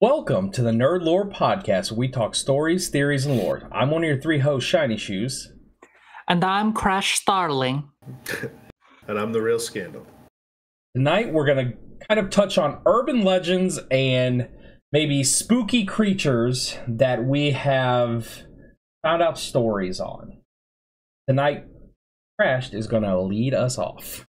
Welcome to the Nerd Lore Podcast, where we talk stories, theories, and lore. I'm one of your three hosts, Shiny Shoes. And I'm Crash Starling. And I'm the real Scandal. Tonight, we're going to kind of touch on urban legends and maybe spooky creatures that we have found out stories on. Tonight, Crash is going to lead us off.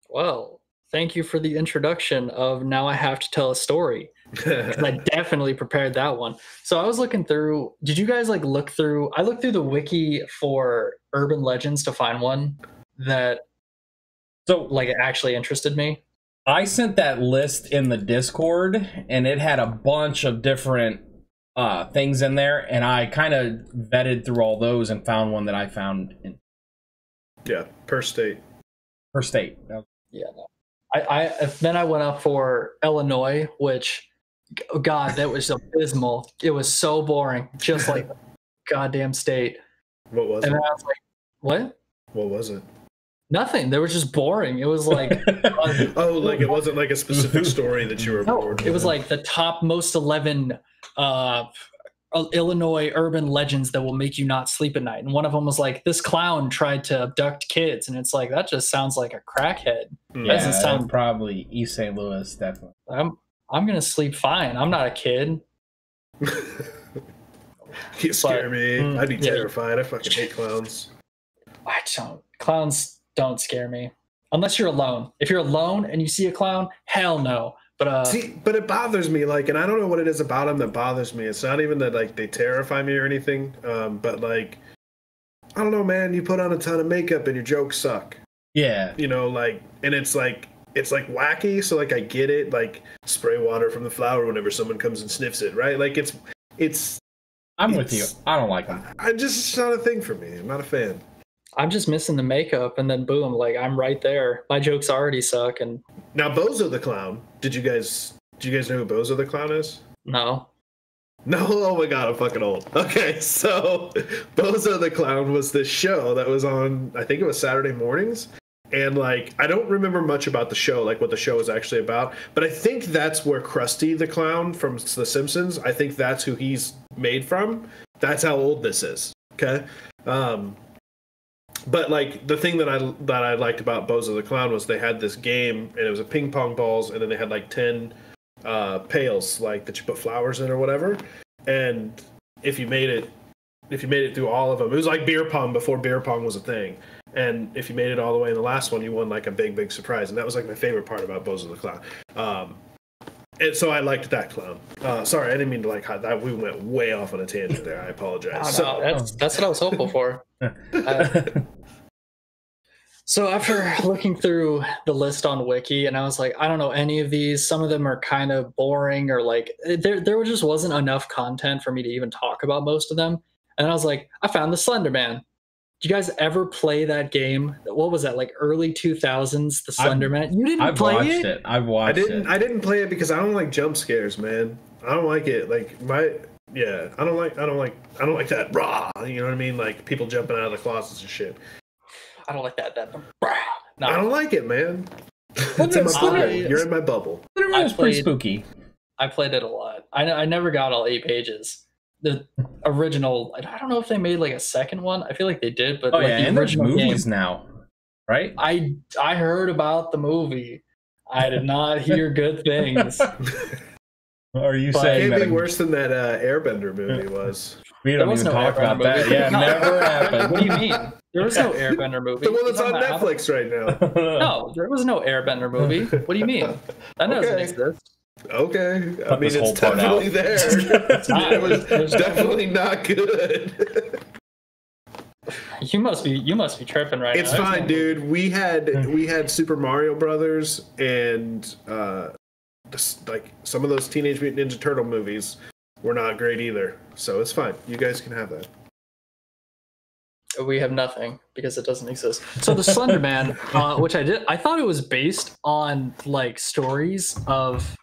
Well, thank you for the introduction of now I have to tell a story. I definitely prepared that one. So I was looking through, did you guys look through, I looked through the wiki for urban legends to find one that actually interested me. I sent that list in the Discord, and it had a bunch of different things in there, and I kind of vetted through all those and found one that I found. Yeah, per state. Per state. Yeah. Then I went up for Illinois, which, God, that was abysmal. It was so boring, just like goddamn state. What was and it? I was like, what? What was it? Nothing. They were just boring. It was like it wasn't like a specific story that you were bored with. It was like the top most 11 Illinois urban legends that will make you not sleep at night. And one of them was like, this clown tried to abduct kids. And it's like, that just sounds like a crackhead. Yeah, doesn't sound probably East St. Louis, definitely. I'm going to sleep fine. I'm not a kid. You scare me. I'd be terrified. I fucking hate clowns. Clowns don't scare me. Unless you're alone. If you're alone and you see a clown, hell no. But it bothers me, and I don't know what it is about them that bothers me. It's not even that they terrify me or anything. But I don't know, man. You put on a ton of makeup and your jokes suck. Yeah. And it's wacky. So I get it. Spray water from the flower whenever someone comes and sniffs it, right? I'm with you. I don't like them. It's not a thing for me. I'm not a fan. I'm just missing the makeup, and then boom, I'm right there. My jokes already suck. And now Bozo the Clown. Do you guys know who Bozo the Clown is? No. No, oh my god, I'm fucking old. Okay, so Bozo the Clown was this show that was on, I think it was Saturday mornings. And I don't remember much about the show, what the show was actually about. But I think that's where Krusty the Clown from The Simpsons, I think that's who he's made from. That's how old this is. Okay? But the thing that I liked about Bozo the Clown was they had this game, and it was a ping pong balls, and then they had 10 pails that you put flowers in or whatever. And if you made it through all of them, it was like beer pong before beer pong was a thing. And if you made it all the way in the last one, you won a big surprise. And that was my favorite part about Bozo the Clown. And so I liked that clown. Sorry, I didn't mean to that. We went way off on a tangent there. I apologize. That's what I was hopeful for. So after looking through the list on Wiki, and I was like, I don't know any of these. Some of them are kind of boring, or there just wasn't enough content for me to even talk about most of them. And I was like, I found the Slender Man. Did you guys ever play that game? What was that, early 2000s, the Slender Man? You didn't play it? I've watched it. I didn't play it because I don't like jump scares, man. I don't like it. I don't like that raw. You know what I mean? People jumping out of the closets and shit. I don't like that. No. I don't like it, man. It's in my bubble. You're in my bubble. It's pretty spooky. I played it a lot. I never got all 8 pages. The original, I don't know if they made a second one. I feel like they did, but and there's movies now, right? I heard about the movie. I did not hear good things. Are you saying that? It can't be worse than that Airbender movie was. We don't even talk about that. Yeah, never happened. What do you mean? There was no Airbender movie. The one that's on Netflix right now. No, there was no Airbender movie. What do you mean? That doesn't exist. Okay, I mean it's definitely there. It was definitely not good. You must be tripping right now. It's fine, dude. We had Super Mario Brothers and some of those Teenage Mutant Ninja Turtle movies were not great either. So it's fine. You guys can have that. We have nothing because it doesn't exist. So the Slender Man, which I thought it was based on stories of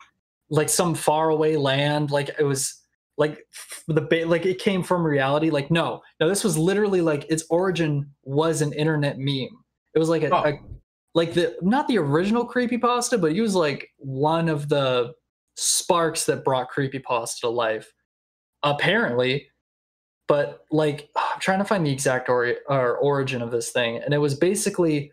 some faraway land, it was it came from reality. No, this was literally its origin was an internet meme. It was not the original creepypasta, but it was one of the sparks that brought creepypasta to life, apparently. But like, I'm trying to find the exact origin of this thing, and it was basically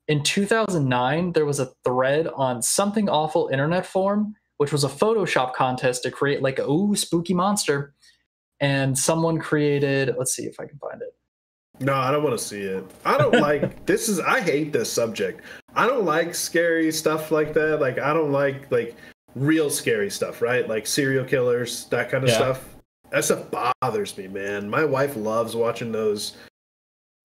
in 2009 there was a thread on Something Awful internet forum, which was a Photoshop contest to create like a spooky monster, and someone created. Let's see if I can find it. No, I don't want to see it. I don't like I hate this subject. I don't like scary stuff like that. Like I don't like real scary stuff, right? Like serial killers, that kind of stuff. That stuff bothers me, man. My wife loves watching those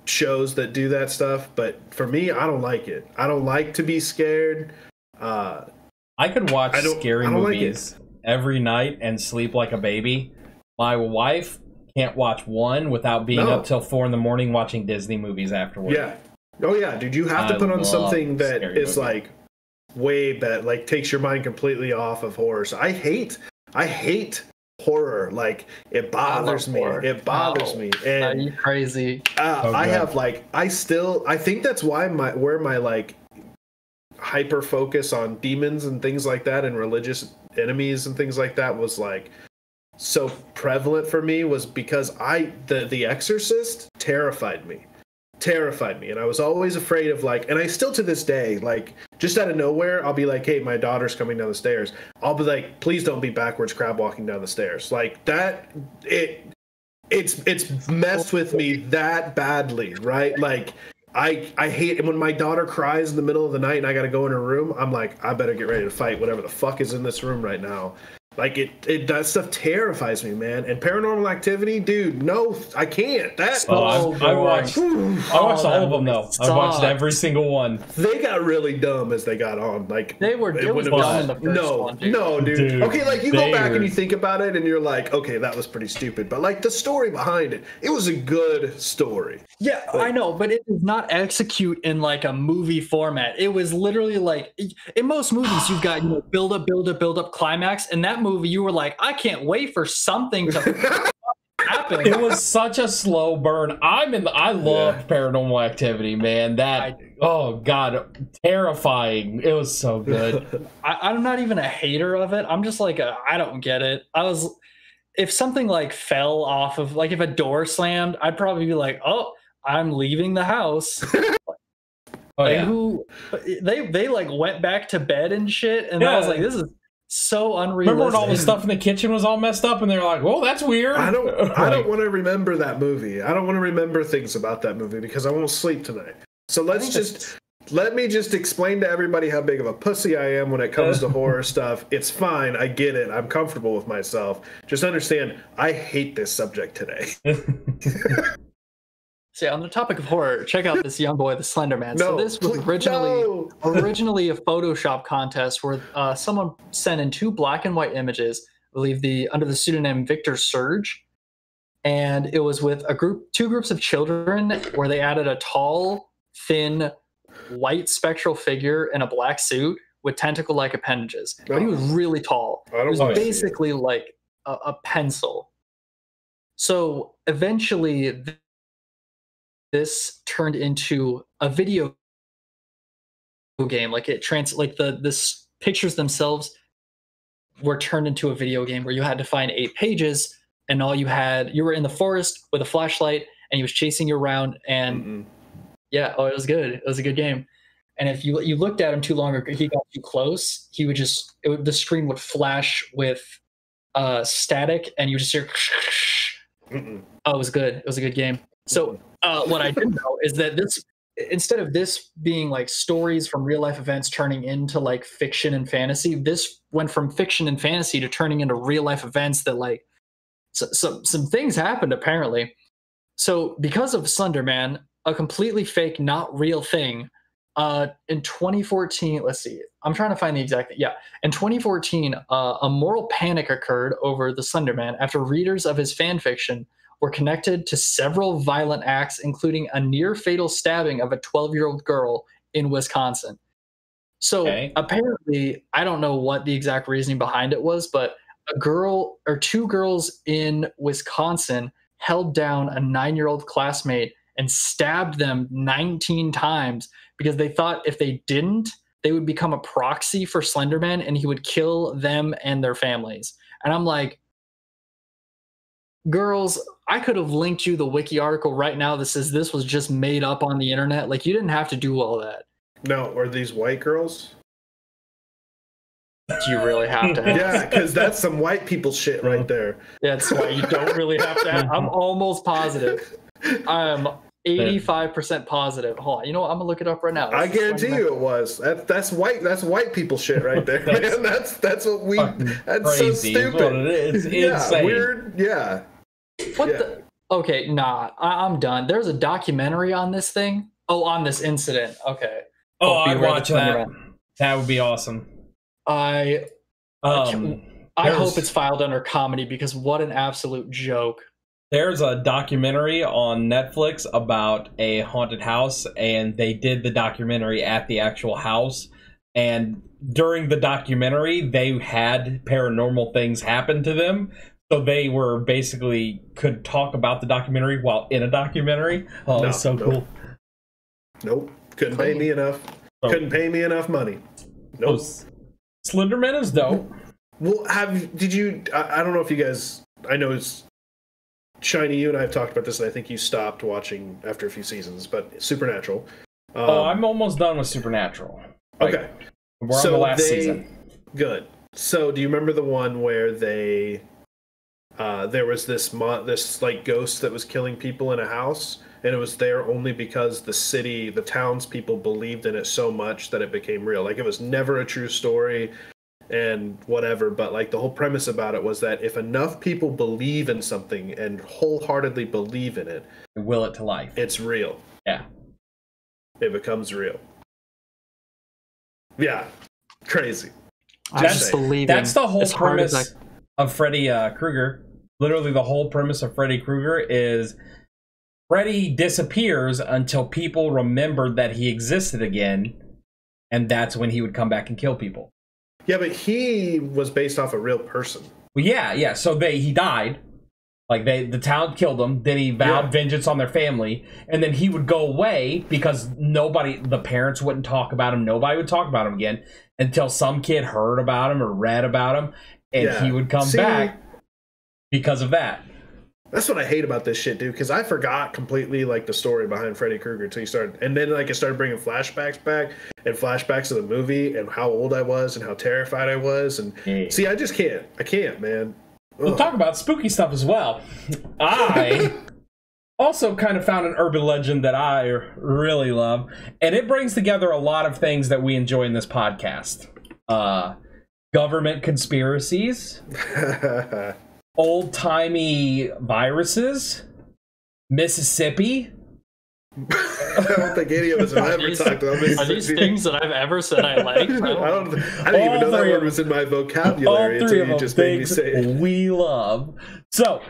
shows that do that stuff, but for me, I don't like it. I don't like to be scared. I could watch scary movies every night and sleep like a baby. My wife can't watch one without being up till 4 a.m. watching Disney movies afterwards. Yeah. Oh yeah, dude. You have to put on something that is like way better, like takes your mind completely off of horror. So I hate horror. Like it bothers me. It bothers me. And are you crazy? I have I think that's why my like hyper focus on demons and things like that and religious enemies and things like that was like so prevalent for me, was because the Exorcist terrified me, and I was always afraid of and I still to this day, like just out of nowhere I'll be like, hey, my daughter's coming down the stairs, I'll be like, please don't be backwards crab walking down the stairs. Like that, it's messed with me that badly, right? Like I hate it when my daughter cries in the middle of the night and I gotta go in her room. I'm like, I better get ready to fight whatever the fuck is in this room right now. Like that stuff terrifies me, man. And Paranormal Activity, dude, no, I can't. I watched all of them though. I've watched every single one. They got really dumb as they got on. Like it was dumb in the first one, dude. No, dude. Okay, like you go back and you think about it, and you're like, okay, that was pretty stupid. But like the story behind it, it was a good story. Yeah, I know, but it does not execute in like a movie format. It was literally like in most movies, you've got build up, climax, and that movie you were like, I can't wait for something to happen. It was such a slow burn. I loved Paranormal Activity, man. Oh god, terrifying. It was so good. I'm not even a hater of it. I'm just like I don't get it. If something like fell off of, like if a door slammed, I'd probably be like, oh, I'm leaving the house. They like went back to bed and shit, and I was like, this is so unrealistic. Remember when all the stuff in the kitchen was all messed up and they're like, well, that's weird. I don't want to remember that movie. I don't want to remember things about that movie because I won't sleep tonight. So let me just explain to everybody how big of a pussy I am when it comes to horror stuff. It's fine. I get it. I'm comfortable with myself. Just understand, I hate this subject today. So on the topic of horror, check out this young boy, the Slender Man. So this was originally a Photoshop contest where someone sent in 2 black and white images, I believe under the pseudonym Victor Surge, and it was with two groups of children where they added a tall, thin, white spectral figure in a black suit with tentacle-like appendages. But he was really tall. It was basically like a pencil. So eventually, this turned into a video game. Like this pictures themselves were turned into a video game where you had to find 8 pages, and you were in the forest with a flashlight, and he was chasing you around, and it was good. It was a good game. And if you looked at him too long or he got too close, the screen would flash with static, and you would just hear. Oh, it was good. It was a good game. So what I didn't know is that instead of this being like stories from real life events turning into like fiction and fantasy, this went from fiction and fantasy to turning into real life events that like some things happened apparently. So because of Slender Man, a completely fake, not real thing, in 2014, let's see, I'm trying to find the exact thing. Yeah, in 2014, a moral panic occurred over the Slender Man after readers of his fan fiction were connected to several violent acts, including a near-fatal stabbing of a 12-year-old girl in Wisconsin. So apparently, I don't know what the exact reasoning behind it was, but two girls in Wisconsin held down a 9-year-old classmate and stabbed them 19 times because they thought if they didn't, they would become a proxy for Slenderman, and he would kill them and their families. And I'm like, girls, I could have linked you the wiki article right now that says this was just made up on the internet. Like, you didn't have to do all that. No, are these white girls? Do you really have to ask? Yeah, because that's some white people shit right there. That's why you don't really have to ask. I'm almost positive. I'm 85% positive. Hold on, you know what? I'm gonna look it up right now. I guarantee you it was. That's white people shit right there, man. That's what we. That's crazy, so stupid. Is what it is. It's yeah, insane. weird. Yeah. What Yeah. the? Okay, nah, I'm done. There's a documentary on this thing. Oh, on this incident. Okay. Oh, I'd Beware the watch that. Slenderman. That would be awesome. I Um, hope it's filed under comedy, because what an absolute joke. There's a documentary on Netflix about a haunted house, and they did the documentary at the actual house. And during the documentary, they had paranormal things happen to them. So they were basically could talk about the documentary while in a documentary. Oh, No, it's so nope. cool. Nope. Couldn't pay me enough. Oh. Couldn't pay me enough money. Nope. Slenderman is dope. Well, did you? I don't know if you guys. I know it's Shiny. You and I have talked about this, and I think you stopped watching after a few seasons. But Supernatural. I'm almost done with Supernatural. Like, okay. We're on the last season. Good. So, do you remember the one where they? There was this like ghost that was killing people in a house, and it was there only because the townspeople believed in it so much that it became real. Like, it was never a true story and whatever, but like the whole premise about it was that if enough people believe in something and wholeheartedly believe in it, Will it to life. it's real. Yeah. It becomes real. Yeah. Crazy. I'm just believing. That's the whole as hard as premise of Freddy Krueger. Literally, the whole premise of Freddy Krueger is Freddy disappears until people remembered that he existed again, and that's when he would come back and kill people. Yeah, but he was based off a real person. Well, yeah. So he died. Like the town killed him. Then he vowed vengeance on their family, and then he would go away because the parents wouldn't talk about him. Nobody would talk about him again until some kid heard about him or read about him, and he would come back because of that. That's what I hate about this shit, dude, because I forgot completely like the story behind Freddy Krueger until you started, and then like it started bringing flashbacks back and flashbacks of the movie and how old I was and how terrified I was, and see, I just can't. I can't, man. We'll talk about spooky stuff as well. I also kind of found an urban legend that I really love, and it brings together a lot of things that we enjoy in this podcast. Government conspiracies, old-timey viruses, Mississippi. I don't think any of us have ever talked about Mississippi. Are these things that I've ever said I like? I didn't even know that word was in my vocabulary until you just made me say it. We love. So,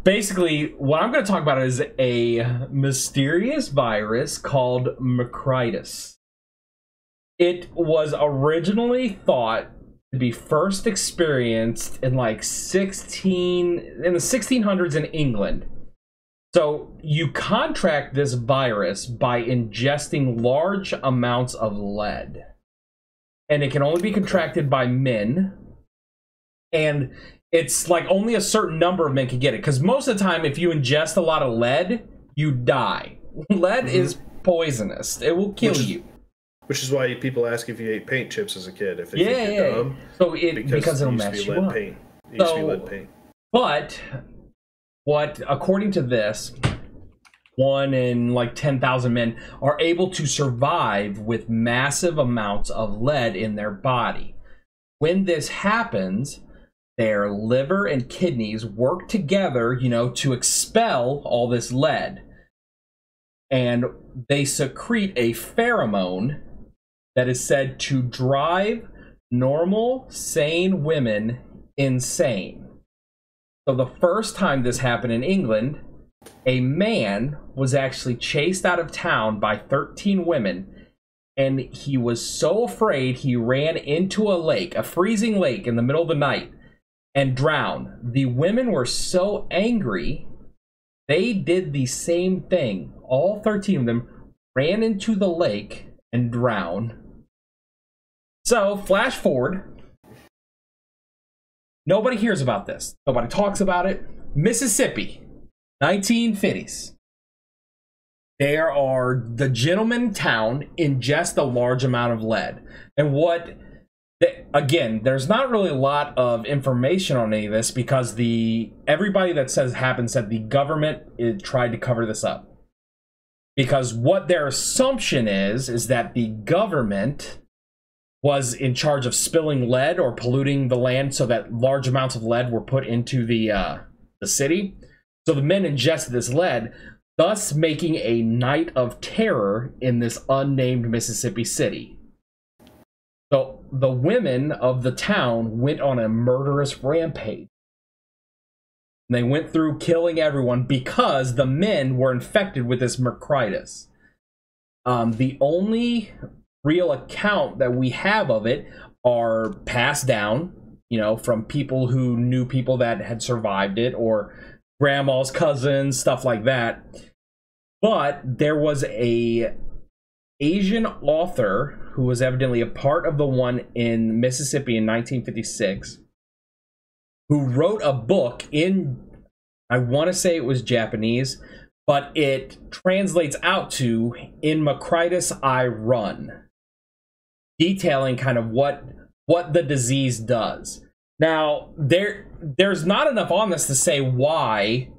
basically, what I'm going to talk about is a mysterious virus called Macritis. It was originally thought to be first experienced in like the 1600s in England. So you contract this virus by ingesting large amounts of lead. And it can only be contracted by men. And it's like only a certain number of men can get it. Because most of the time, if you ingest a lot of lead, you die. Lead is poisonous. It will kill you. Which is why people ask if you ate paint chips as a kid. If they think you're dumb. So because it'll mess you up. It used to be lead paint. But according to this, 1 in like 10,000 men are able to survive with massive amounts of lead in their body. When this happens, their liver and kidneys work together, to expel all this lead. And they secrete a pheromone that is said to drive normal, sane women insane. So the first time this happened in England, a man was actually chased out of town by 13 women, and he was so afraid he ran into a lake, a freezing lake in the middle of the night, and drowned. The women were so angry, they did the same thing. All 13 of them ran into the lake and drowned. So, flash forward. Nobody hears about this. Nobody talks about it. Mississippi, 1950s. There are the gentlemen town ingest a large amount of lead. And again, there's not really a lot of information on any of this because everybody that says it happened said the government tried to cover this up. Because what their assumption is that the government was in charge of spilling lead or polluting the land so that large amounts of lead were put into the city. So the men ingested this lead, thus making a night of terror in this unnamed Mississippi city. So the women of the town went on a murderous rampage. They went through killing everyone because the men were infected with this mercritis. The only real account that we have of it are passed down, from people who knew people that had survived it, or grandma's cousins, stuff like that. But there was a Asian author who was evidently a part of the one in Mississippi in 1956, who wrote a book in, I want to say it was Japanese, but it translates out to "In Mercritis I Run," detailing kind of what the disease does. Now, there's not enough on this to say why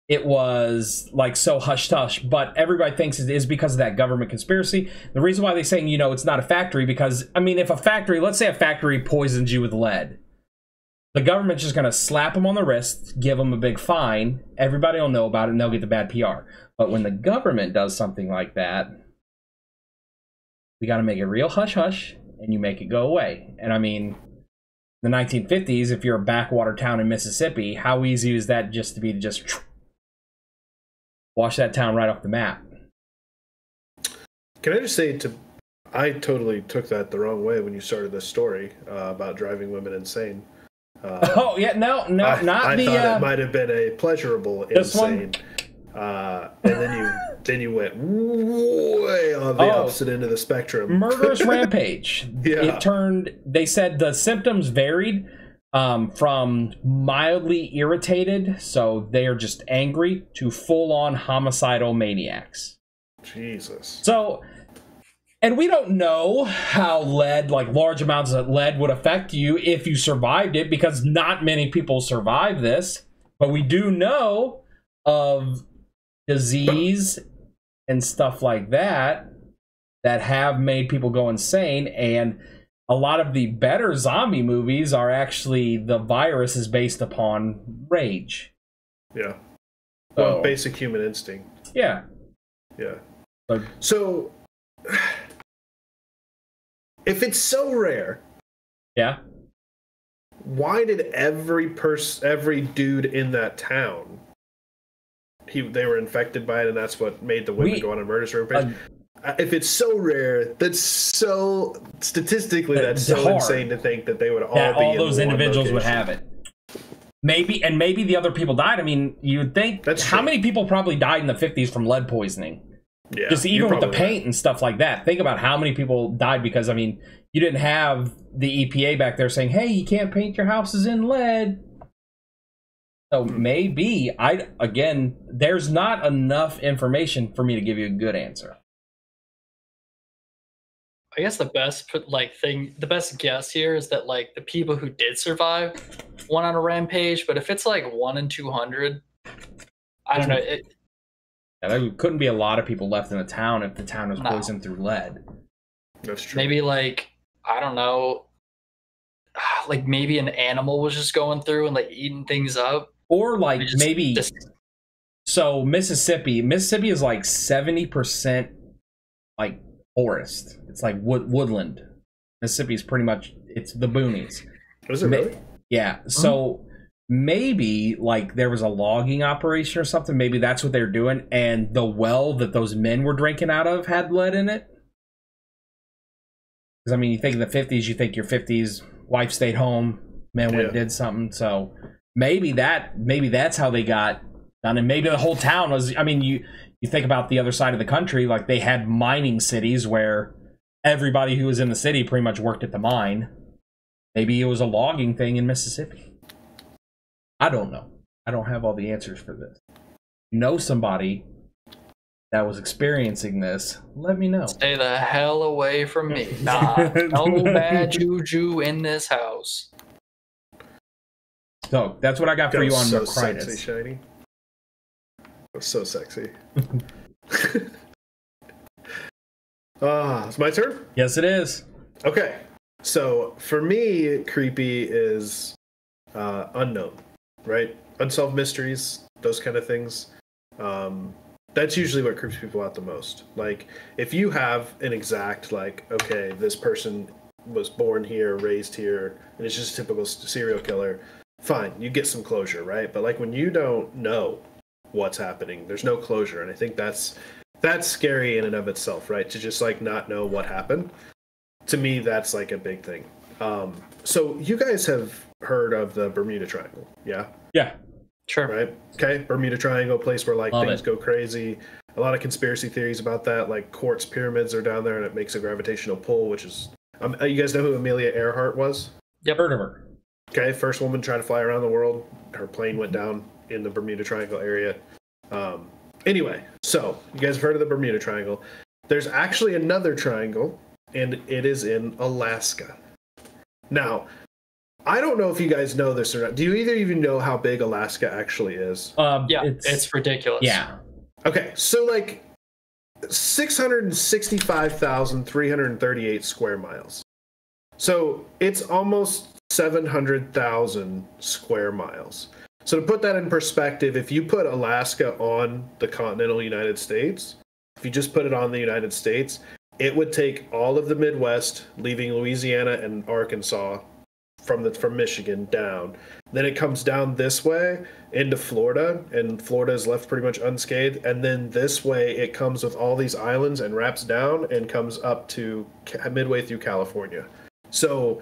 it was like so hush-hush, but everybody thinks it is because of that government conspiracy. The reason why they're saying, it's not a factory, because, if a factory, let's say a factory poisons you with lead, the government's just going to slap them on the wrist, give them a big fine, everybody will know about it, and they'll get the bad PR. But when the government does something like that, we got to make it real hush-hush, and you make it go away. And the 1950s, if you're a backwater town in Mississippi, how easy is that just to wash that town right off the map? Can I just say, I totally took that the wrong way when you started this story about driving women insane. I thought it might have been a pleasurable insane, and then you went way on the opposite end of the spectrum. Murderous rampage. Yeah. They said the symptoms varied from mildly irritated, so they are just angry, to full-on homicidal maniacs. Jesus. So, and we don't know how large amounts of lead would affect you if you survived it, because not many people survive this. But we do know of disease and stuff like that have made people go insane, and a lot of the better zombie movies are actually, the virus is based upon rage. Yeah. Well, basic human instinct. Yeah. Yeah. So, if it's so rare, yeah, why did every dude in that town, they were infected by it, and that's what made the women go on a murderous rampage? If it's so rare, that's so statistically that's so hard. Insane to think that they would all those individuals would have it. Maybe the other people died. You would think how many people probably died in the 50s from lead poisoning? Yeah, just even with the paint and stuff like that. Think about how many people died because you didn't have the EPA back there saying, "Hey, you can't paint your houses in lead." So maybe there's not enough information for me to give you a good answer. I guess the best guess here is that the people who did survive went on a rampage, but if it's 1 in 200, I don't know. There couldn't be a lot of people left in the town if the town was poisoned through lead. That's true. Maybe I don't know, maybe an animal was just going through and eating things up, or so Mississippi is 70% forest. It's woodland. Mississippi is pretty much, it's the boonies. Is it really? Yeah. So maybe there was a logging operation or something. Maybe that's what they're doing, and the well that those men were drinking out of had lead in it. Because you think in the 50s, you think your 50s wife stayed home, men went and did something. So maybe that's how they got done, and maybe the whole town was. You think about the other side of the country, they had mining cities where everybody who was in the city pretty much worked at the mine. Maybe it was a logging thing in Mississippi. I don't know. I don't have all the answers for this. Know somebody that was experiencing this, let me know. Stay the hell away from me. Nah, no bad juju in this house. So that's what I got for you on so Macrinus. Sexy, Shiny. So sexy. It's my turn? Yes, it is. Okay. So for me, creepy is unknown, right? Unsolved mysteries, those kind of things. That's usually what creeps people out the most. Like, if you have an exact, like, okay, this person was born here, raised here, and it's just a typical serial killer, fine, you get some closure, right? But, like, when you don't know what's happening, there's no closure, and I think that's scary in and of itself, right? To just, like, not know what happened. To me, that's, like, a big thing. So you guys have heard of the Bermuda Triangle, yeah? Yeah. Sure. Right? Okay, Bermuda Triangle, place where, like, Love things it. go crazy. A lot of conspiracy theories about that, like quartz pyramids are down there and it makes a gravitational pull, which is... you guys know who Amelia Earhart was? Yep. Heard of her. Okay, first woman trying to fly around the world. Her plane went down in the Bermuda Triangle area. Anyway, so you guys have heard of the Bermuda Triangle. There's actually another triangle, and it is in Alaska. Now, I don't know if you guys know this or not. Do you either even know how big Alaska actually is? Yeah, it's ridiculous. Yeah. Okay, so like 665,338 square miles. So it's almost 700,000 square miles. So to put that in perspective, if you put Alaska on the continental United States, if you just put it on the United States, it would take all of the Midwest, leaving Louisiana and Arkansas from Michigan down. Then it comes down this way into Florida, and Florida is left pretty much unscathed. And then this way it comes with all these islands and wraps down and comes up to midway through California. So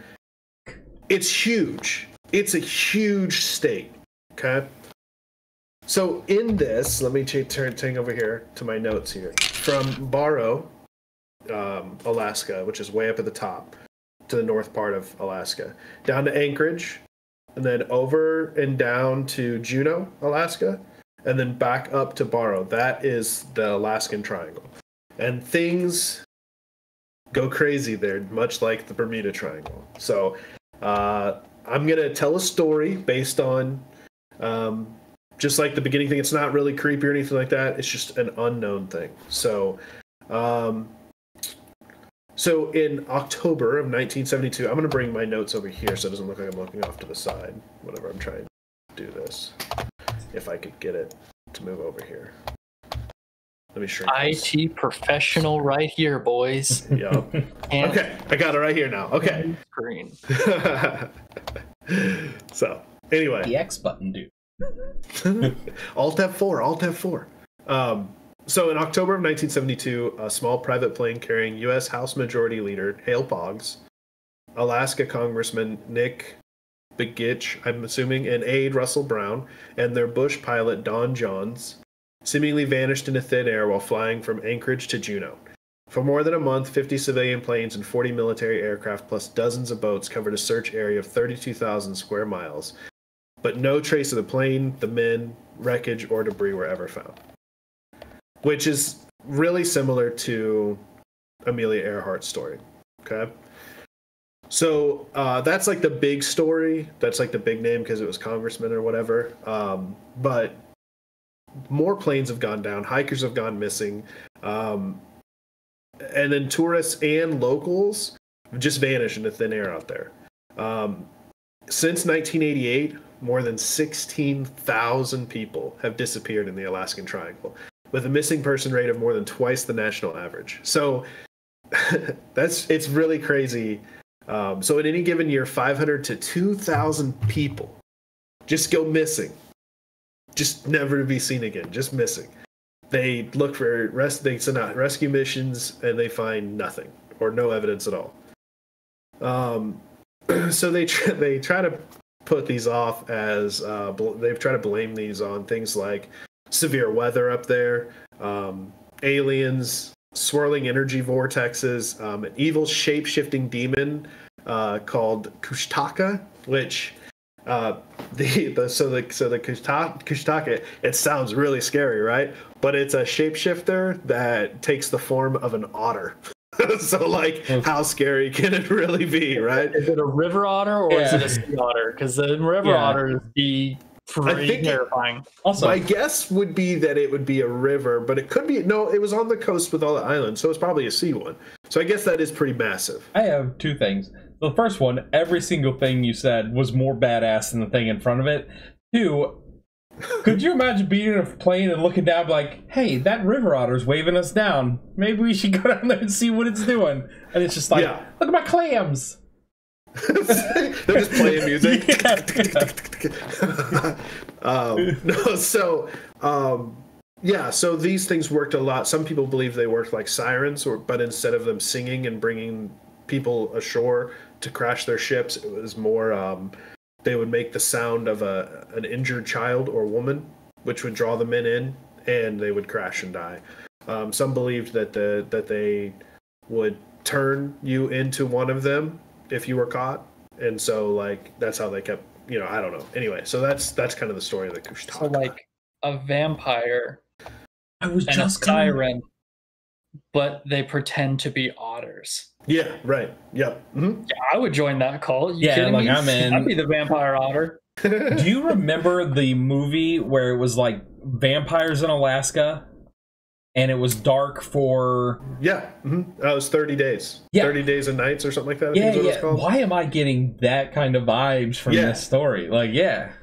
it's huge. It's a huge state. Okay. So in this, let me turn over here to my notes here. From Barrow, Alaska, which is way up at the top, to the north part of Alaska, down to Anchorage, and then over and down to Juneau, Alaska, and then back up to Barrow. That is the Alaskan Triangle. And things go crazy there, much like the Bermuda Triangle. So I'm going to tell a story based on, just like the beginning thing. It's not really creepy or anything like that. It's just an unknown thing. So in October of 1972, I'm going to bring my notes over here so it doesn't look like I'm looking off to the side whenever I'm trying to do this. If I could get it to move over here. Let me shrink this. IT professional right here, boys. Yep. Okay, I got it right here now. Okay. Screen. So, anyway. The X button, dude. Alt F4, Alt F4. So in October of 1972, a small private plane carrying U.S. House Majority Leader Hale Boggs, Alaska Congressman Nick Begich, I'm assuming, and aide Russell Brown, and their Bush pilot Don Johns, seemingly vanished into thin air while flying from Anchorage to Juneau. For more than a month, 50 civilian planes and 40 military aircraft plus dozens of boats covered a search area of 32,000 square miles, but no trace of the plane, the men, wreckage, or debris were ever found. Which is really similar to Amelia Earhart's story. Okay. So that's like the big story. That's like the big name because it was congressman or whatever. But more planes have gone down. Hikers have gone missing. And then tourists and locals just vanish into thin air out there. Since 1988, more than 16,000 people have disappeared in the Alaskan Triangle, with a missing person rate of more than twice the national average. So it's really crazy. So in any given year, 500 to 2,000 people just go missing, just never to be seen again, just missing. They look for they send out rescue missions and they find nothing or no evidence at all. So they try to put these off as they've tried to blame these on things like severe weather up there, aliens, swirling energy vortexes, an evil shape-shifting demon called Kushtaka, which the Kushtaka, it sounds really scary, right? But it's a shapeshifter that takes the form of an otter. So, like, how scary can it really be, right? Is it a river otter or is it a sea otter? Because the river otters be pretty terrifying. Also, my guess would be that it would be a river, but it could be no. It was on the coast with all the islands, so it's probably a sea one. So I guess that is pretty massive. I have two things. The first one, every single thing you said was more badass than the thing in front of it. Two, could you imagine being in a plane and looking down like, hey, that river otter's waving us down. Maybe we should go down there and see what it's doing. And it's just like, look at my clams. They're just playing music. So these things worked a lot. Some people believe they worked like sirens, but instead of them singing and bringing people ashore to crash their ships, it was more they would make the sound of an injured child or woman, which would draw the men in, and they would crash and die. Some believed that they would turn you into one of them if you were caught, and so like that's how they kept. I don't know. Anyway, so that's kind of the story of the Kushtaka. So like a vampire and a siren, but they pretend to be otters. Yeah, right. Yep. Mm-hmm. Yeah, I would join that cult. You kidding me? I'm in. I'd be the vampire otter. Do you remember the movie where it was like vampires in Alaska? And it was dark for... Yeah. Mm-hmm. It was 30 days. Yeah. 30 days and nights or something like that. I think is what it's called. Why am I getting that kind of vibes from this story? Like, Yeah,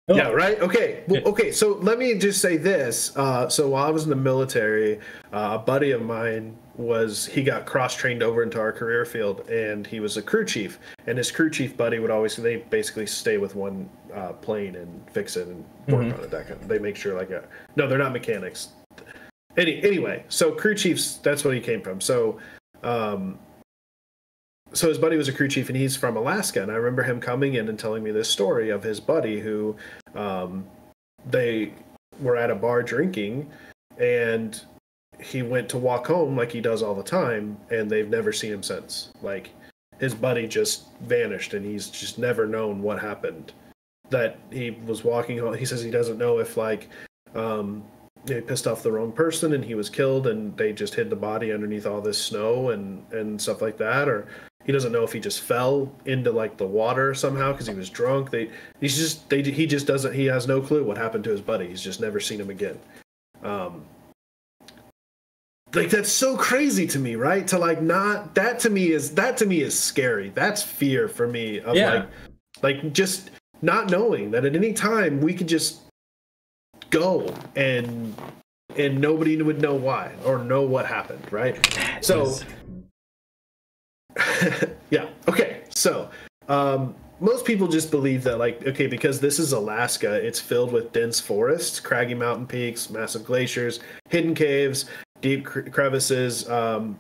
right? Okay. Well, okay, so let me just say this. So while I was in the military, a buddy of mine he got cross-trained over into our career field, and he was a crew chief. And his crew chief buddy they basically stay with one plane and fix it and work on it. That kind of, they make sure no, they're not mechanics. Anyway, so crew chiefs, that's what he came from. So his buddy was a crew chief, and he's from Alaska. And I remember him coming in and telling me this story of his buddy who they were at a bar drinking, and he went to walk home like he does all the time, and they've never seen him since. Like, his buddy just vanished, and he's just never known what happened. That he was walking home. He says he doesn't know if they pissed off the wrong person and he was killed, and they just hid the body underneath all this snow and stuff like that, or he doesn't know if he just fell into like the water somehow because he was drunk. He has no clue what happened to his buddy. He's just never seen him again. Like, that's so crazy to me, right? To like not that to me is scary. That's fear for me of like just not knowing that at any time we could just go and nobody would know why or know what happened, right? So yeah, okay. So most people just believe that because this is Alaska, it's filled with dense forests, craggy mountain peaks, massive glaciers, hidden caves, deep crevices,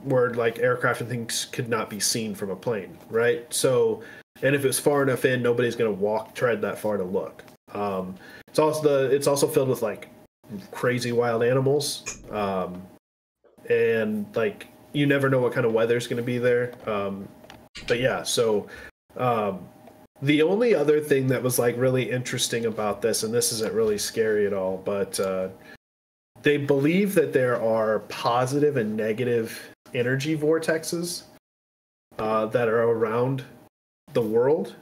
where like aircraft and things could not be seen from a plane, right? So, and if it's far enough in, nobody's going to tread that far to look. It's also filled with like crazy wild animals, and like you never know what kind of weather is going to be there. But yeah, so the only other thing that was like really interesting about this, and this isn't really scary at all, but they believe that there are positive and negative energy vortexes that are around the world.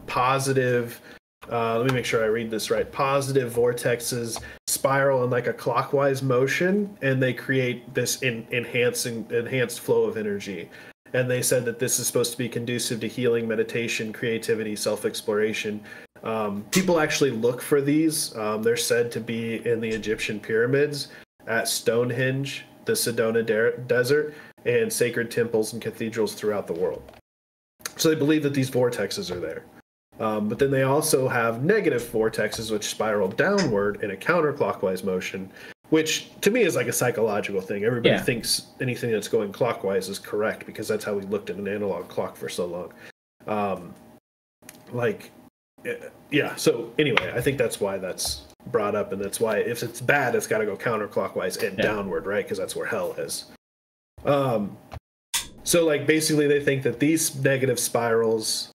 Positive. Let me make sure I read this right. Positive vortexes spiral in like a clockwise motion, and they create this enhanced flow of energy. And they said that this is supposed to be conducive to healing, meditation, creativity, self-exploration. People actually look for these. They're said to be in the Egyptian pyramids, at Stonehenge, the Sedona Desert, and sacred temples and cathedrals throughout the world. So they believe that these vortexes are there. But then they also have negative vortexes, which spiral downward in a counterclockwise motion, which to me is like a psychological thing. Everybody thinks anything that's going clockwise is correct because that's how we looked at an analog clock for so long. So anyway, I think that's why that's brought up, and that's why if it's bad, it's got to go counterclockwise and downward, right? Because that's where hell is. So like basically they think that these negative spirals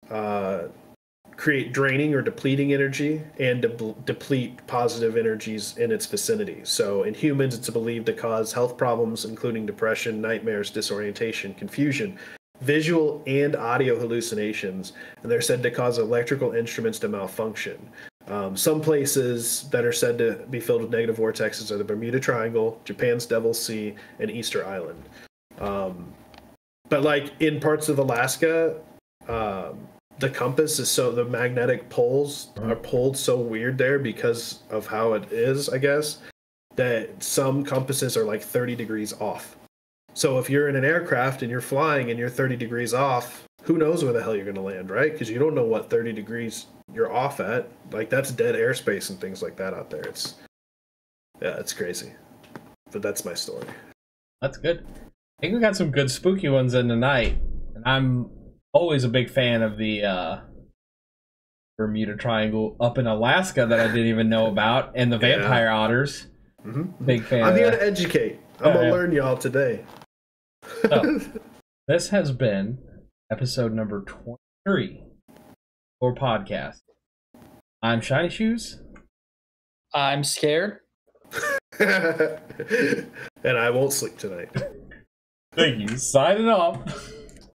create draining or depleting energy and deplete positive energies in its vicinity. So in humans, it's believed to cause health problems, including depression, nightmares, disorientation, confusion, visual and audio hallucinations, and they're said to cause electrical instruments to malfunction. Some places that are said to be filled with negative vortexes are the Bermuda Triangle, Japan's Devil's Sea, and Easter Island. But like in parts of Alaska, the compass is the magnetic poles are pulled so weird there because of how it is, I guess, that some compasses are like 30 degrees off. So if you're in an aircraft and you're flying and you're 30 degrees off, who knows where the hell you're going to land, right? Because you don't know what 30 degrees you're off at. Like that's dead airspace and things like that out there. It's crazy. But that's my story. That's good. I think we got some good spooky ones in tonight. And I'm always a big fan of the Bermuda Triangle up in Alaska that I didn't even know about, and the vampire otters. Mm-hmm. Big fan. I'm here to educate. I'm gonna learn y'all today. So, this has been episode number 23 for podcast. I'm Shiny Shoes. I'm scared. And I won't sleep tonight. Thank you. Signing off.